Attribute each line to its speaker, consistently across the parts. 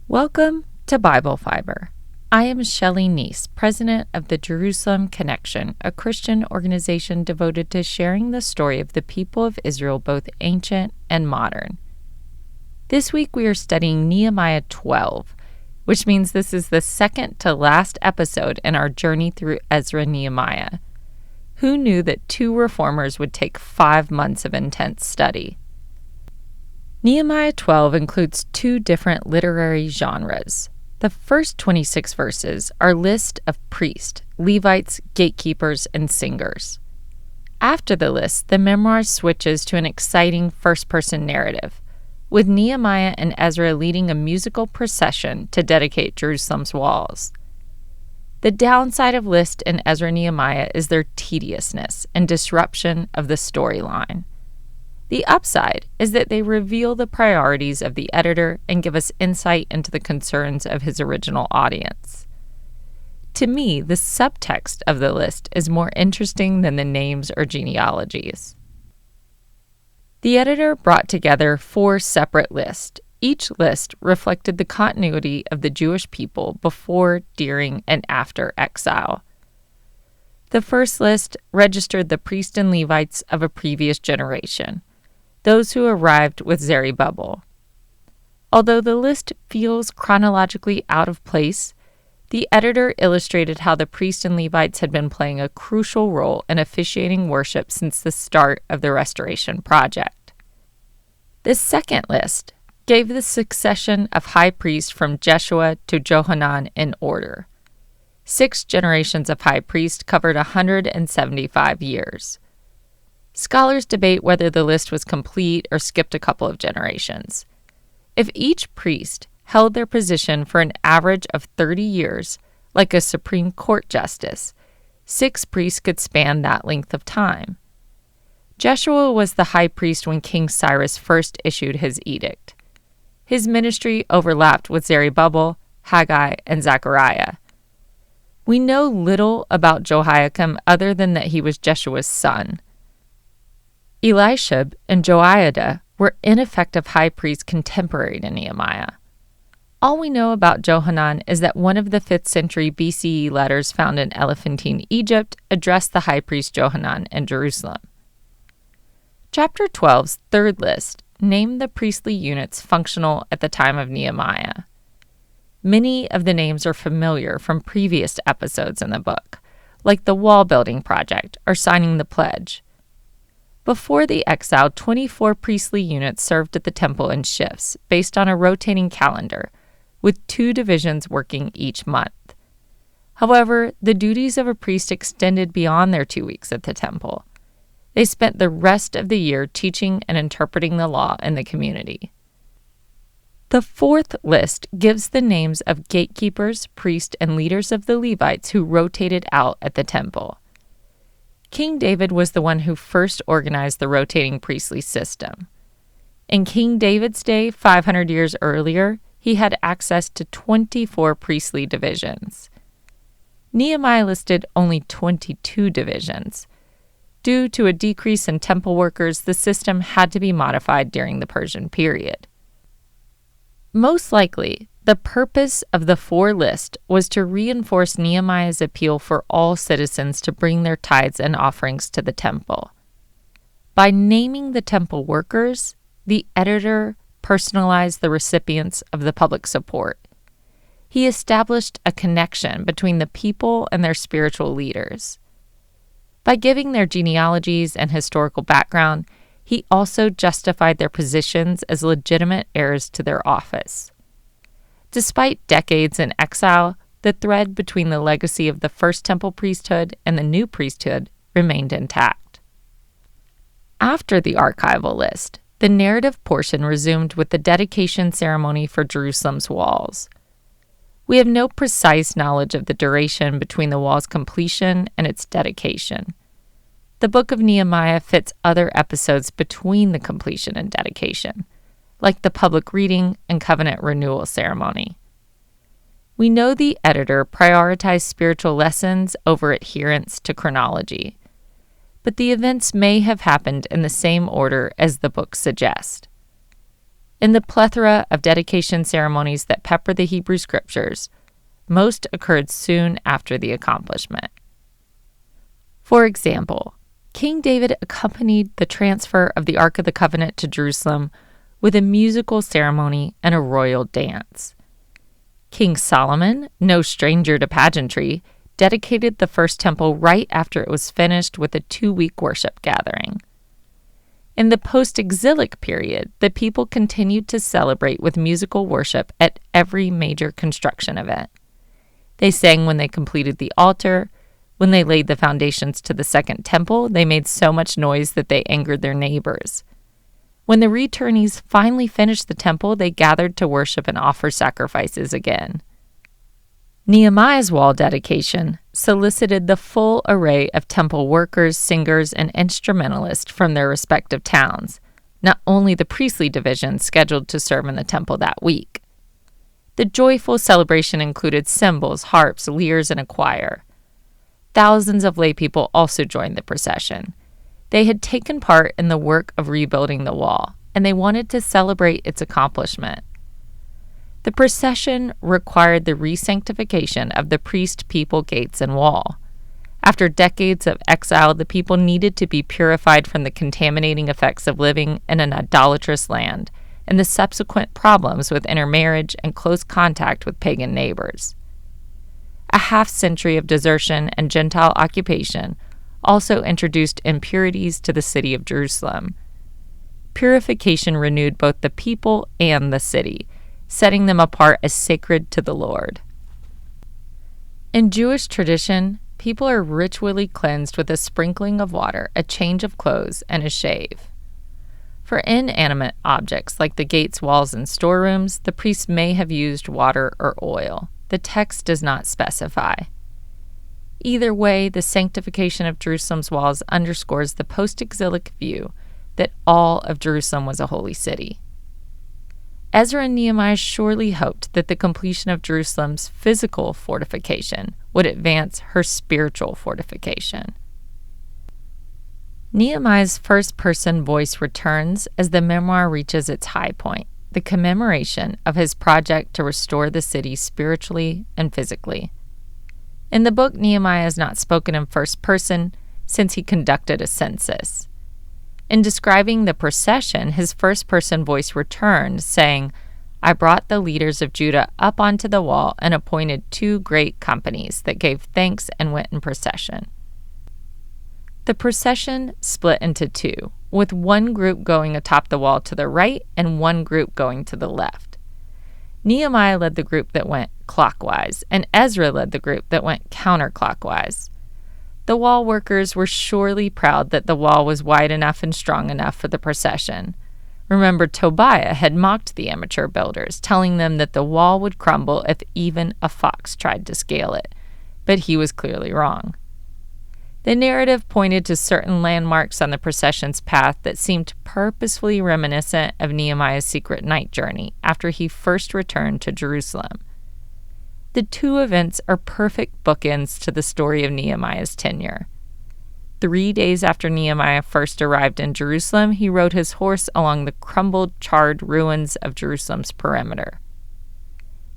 Speaker 1: Welcome to Bible Fiber. I am Shelley Neese, president of the Jerusalem Connection, a Christian organization devoted to sharing the story of the people of Israel, both ancient and modern. This week we are studying Nehemiah 12, which means this is the second to last episode in our journey through Ezra and Nehemiah. Who knew that 2 reformers would take 5 months of intense study? Nehemiah 12 includes 2 different literary genres. The first 26 verses are lists of priests, Levites, gatekeepers, and singers. After the list, the memoir switches to an exciting first-person narrative, with Nehemiah and Ezra leading a musical procession to dedicate Jerusalem's walls. The downside of list in Ezra and Nehemiah is their tediousness and disruption of the storyline. The upside is that they reveal the priorities of the editor and give us insight into the concerns of his original audience. To me, the subtext of the list is more interesting than the names or genealogies. The editor brought together 4 separate lists. Each list reflected the continuity of the Jewish people before, during, and after exile. The first list registered the priests and Levites of a previous generation, those who arrived with Zerubbabel. Although the list feels chronologically out of place, the editor illustrated how the priests and Levites had been playing a crucial role in officiating worship since the start of the restoration project. This second list gave the succession of high priests from Jeshua to Johanan in order. 6 generations of high priests covered 175 years. Scholars debate whether the list was complete or skipped a couple of generations. If each priest held their position for an average of 30 years, like a Supreme Court justice, 6 priests could span that length of time. Jeshua was the high priest when King Cyrus first issued his edict. His ministry overlapped with Zerubbabel, Haggai, and Zechariah. We know little about Jehoiakim other than that he was Jeshua's son. Eliashib and Joiada were ineffective high priests contemporary to Nehemiah. All we know about Johanan is that one of the 5th century BCE letters found in Elephantine, Egypt, addressed the high priest Johanan in Jerusalem. Chapter 12's third list named the priestly units functional at the time of Nehemiah. Many of the names are familiar from previous episodes in the book, like the wall building project or signing the pledge. Before the exile, 24 priestly units served at the temple in shifts based on a rotating calendar, with 2 divisions working each month. However, the duties of a priest extended beyond their 2 weeks at the temple. They spent the rest of the year teaching and interpreting the law in the community. The 4th list gives the names of gatekeepers, priests, and leaders of the Levites who rotated out at the temple. King David was the one who first organized the rotating priestly system. In King David's day, 500 years earlier, he had access to 24 priestly divisions. Nehemiah listed only 22 divisions. Due to a decrease in temple workers, the system had to be modified during the Persian period. Most likely, the purpose of the 4 list was to reinforce Nehemiah's appeal for all citizens to bring their tithes and offerings to the temple. By naming the temple workers, the editor personalized the recipients of the public support. He established a connection between the people and their spiritual leaders. By giving their genealogies and historical background, he also justified their positions as legitimate heirs to their office. Despite decades in exile, the thread between the legacy of the first temple priesthood and the new priesthood remained intact. After the archival list, the narrative portion resumed with the dedication ceremony for Jerusalem's walls. We have no precise knowledge of the duration between the wall's completion and its dedication. The book of Nehemiah fits other episodes between the completion and dedication, like the public reading and covenant renewal ceremony. We know the editor prioritized spiritual lessons over adherence to chronology. but the events may have happened in the same order as the book suggests. In the plethora of dedication ceremonies that pepper the Hebrew Scriptures, most occurred soon after the accomplishment. For example, King David accompanied the transfer of the Ark of the Covenant to Jerusalem with a musical ceremony and a royal dance. King Solomon, no stranger to pageantry, dedicated the first temple right after it was finished with a 2-week worship gathering. In the postexilic period, the people continued to celebrate with musical worship at every major construction event. They sang when they completed the altar. When they laid the foundations to the second temple, they made so much noise that they angered their neighbors. When the returnees finally finished the temple, they gathered to worship and offer sacrifices again. Nehemiah's wall dedication solicited the full array of temple workers, singers, and instrumentalists from their respective towns, not only the priestly division scheduled to serve in the temple that week. The joyful celebration included cymbals, harps, lyres, and a choir. Thousands of laypeople also joined the procession. They had taken part in the work of rebuilding the wall, and they wanted to celebrate its accomplishment. The procession required the re-sanctification of the priest, people, gates, and wall. After decades of exile, the people needed to be purified from the contaminating effects of living in an idolatrous land and the subsequent problems with intermarriage and close contact with pagan neighbors. A half-century of desertion and Gentile occupation also introduced impurities to the city of Jerusalem. Purification renewed both the people and the city, setting them apart as sacred to the Lord. In Jewish tradition, people are ritually cleansed with a sprinkling of water, a change of clothes, and a shave. For inanimate objects like the gates, walls, and storerooms, the priests may have used water or oil. The text does not specify. Either way, the sanctification of Jerusalem's walls underscores the post-exilic view that all of Jerusalem was a holy city. Ezra and Nehemiah surely hoped that the completion of Jerusalem's physical fortification would advance her spiritual fortification. Nehemiah's first-person voice returns as the memoir reaches its high point, the commemoration of his project to restore the city spiritually and physically. In the book, Nehemiah is not spoken in first person since he conducted a census. In describing the procession, his first-person voice returned, saying, "I brought the leaders of Judah up onto the wall and appointed 2 great companies that gave thanks and went in procession." The procession split into 2, with one group going atop the wall to the right and one group going to the left. Nehemiah led the group that went clockwise, and Ezra led the group that went counterclockwise. The wall workers were surely proud that the wall was wide enough and strong enough for the procession. Remember, Tobiah had mocked the amateur builders, telling them that the wall would crumble if even a fox tried to scale it, but he was clearly wrong. The narrative pointed to certain landmarks on the procession's path that seemed purposefully reminiscent of Nehemiah's secret night journey after he first returned to Jerusalem. The 2 events are perfect bookends to the story of Nehemiah's tenure. 3 days after Nehemiah first arrived in Jerusalem, he rode his horse along the crumbled, charred ruins of Jerusalem's perimeter.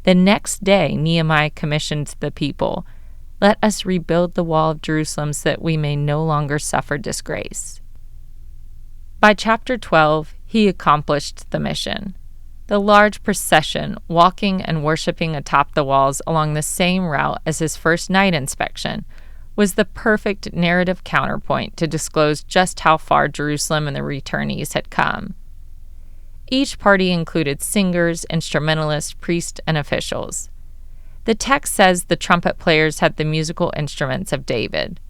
Speaker 1: The next day, Nehemiah commissioned the people, "Let us rebuild the wall of Jerusalem so that we may no longer suffer disgrace." By chapter 12, he accomplished the mission. The large procession, walking and worshiping atop the walls along the same route as his first night inspection, was the perfect narrative counterpoint to disclose just how far Jerusalem and the returnees had come. Each party included singers, instrumentalists, priests, and officials. The text says the trumpet players had the musical instruments of David.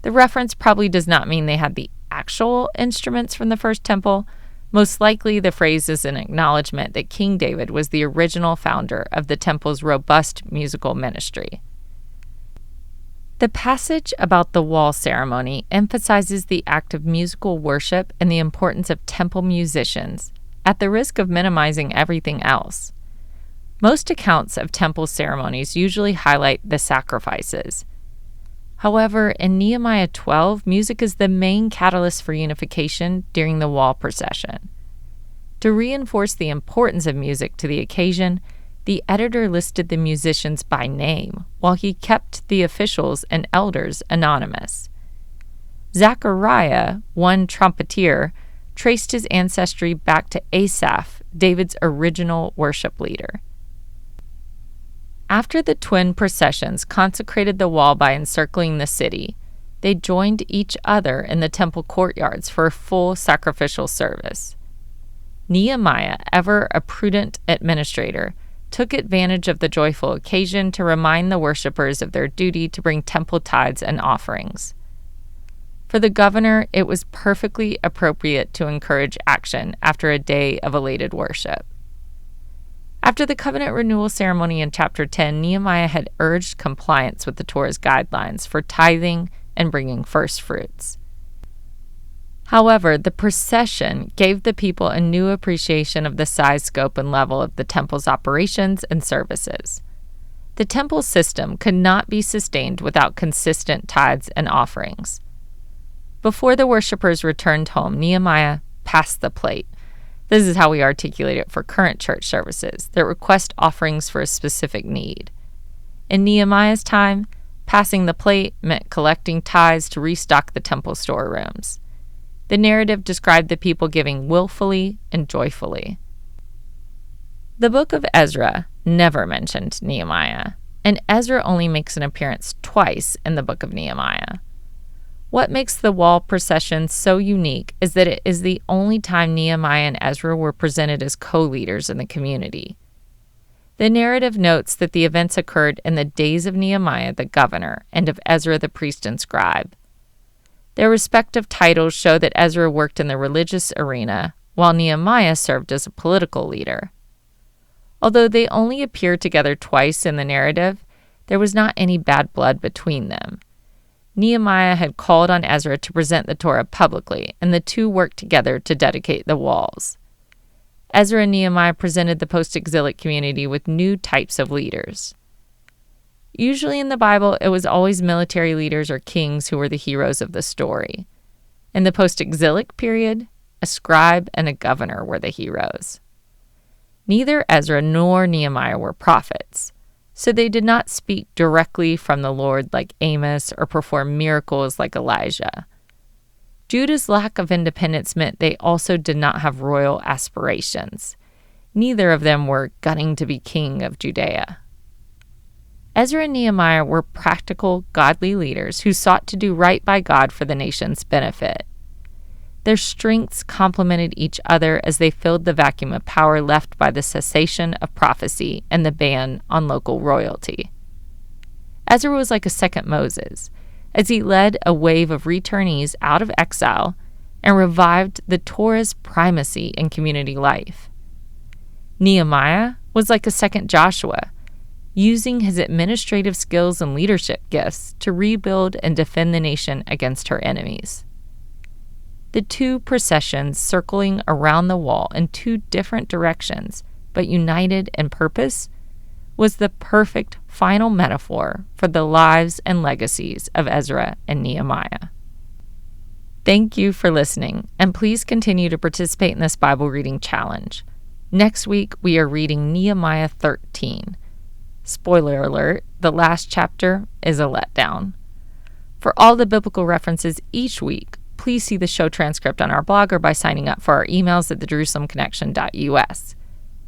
Speaker 1: The reference probably does not mean they had the actual instruments from the first temple. Most likely, the phrase is an acknowledgement that King David was the original founder of the temple's robust musical ministry. The passage about the wall ceremony emphasizes the act of musical worship and the importance of temple musicians, at the risk of minimizing everything else. Most accounts of temple ceremonies usually highlight the sacrifices. However, in Nehemiah 12, music is the main catalyst for unification during the wall procession. To reinforce the importance of music to the occasion, the editor listed the musicians by name, while he kept the officials and elders anonymous. Zechariah, one trumpeter, traced his ancestry back to Asaph, David's original worship leader. After the twin processions consecrated the wall by encircling the city, they joined each other in the temple courtyards for a full sacrificial service. Nehemiah, ever a prudent administrator, took advantage of the joyful occasion to remind the worshippers of their duty to bring temple tithes and offerings. For the governor, it was perfectly appropriate to encourage action after a day of elated worship. After the covenant renewal ceremony in chapter 10, Nehemiah had urged compliance with the Torah's guidelines for tithing and bringing first fruits. However, the procession gave the people a new appreciation of the size, scope, and level of the temple's operations and services. The temple system could not be sustained without consistent tithes and offerings. Before the worshippers returned home, Nehemiah passed the plate. This is how we articulate it for current church services that request offerings for a specific need. In Nehemiah's time, passing the plate meant collecting tithes to restock the temple storerooms. The narrative described the people giving willfully and joyfully. The book of Ezra never mentioned Nehemiah, and Ezra only makes an appearance twice in the book of Nehemiah. What makes the wall procession so unique is that it is the only time Nehemiah and Ezra were presented as co-leaders in the community. The narrative notes that the events occurred in the days of Nehemiah the governor and of Ezra the priest and scribe. Their respective titles show that Ezra worked in the religious arena, while Nehemiah served as a political leader. Although they only appear together twice in the narrative, there was not any bad blood between them. Nehemiah had called on Ezra to present the Torah publicly, and the two worked together to dedicate the walls. Ezra and Nehemiah presented the postexilic community with new types of leaders. Usually in the Bible, it was always military leaders or kings who were the heroes of the story. In the postexilic period, a scribe and a governor were the heroes. Neither Ezra nor Nehemiah were prophets, so they did not speak directly from the Lord like Amos or perform miracles like Elijah. Judah's lack of independence meant they also did not have royal aspirations. Neither of them were gunning to be king of Judea. Ezra and Nehemiah were practical, godly leaders who sought to do right by God for the nation's benefit. Their strengths complemented each other as they filled the vacuum of power left by the cessation of prophecy and the ban on local royalty. Ezra was like a second Moses, as he led a wave of returnees out of exile and revived the Torah's primacy in community life. Nehemiah was like a second Joshua, using his administrative skills and leadership gifts to rebuild and defend the nation against her enemies. The two processions circling around the wall in two different directions, but united in purpose, was the perfect final metaphor for the lives and legacies of Ezra and Nehemiah. Thank you for listening, and please continue to participate in this Bible reading challenge. Next week, we are reading Nehemiah 13. Spoiler alert, the last chapter is a letdown. For all the biblical references each week, please see the show transcript on our blog or by signing up for our emails at thejerusalemconnection.us.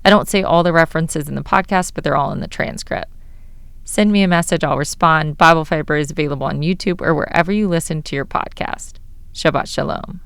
Speaker 1: I don't say all the references in the podcast, but they're all in the transcript. Send me a message, I'll respond. Bible Fiber is available on YouTube or wherever you listen to your podcast. Shabbat Shalom.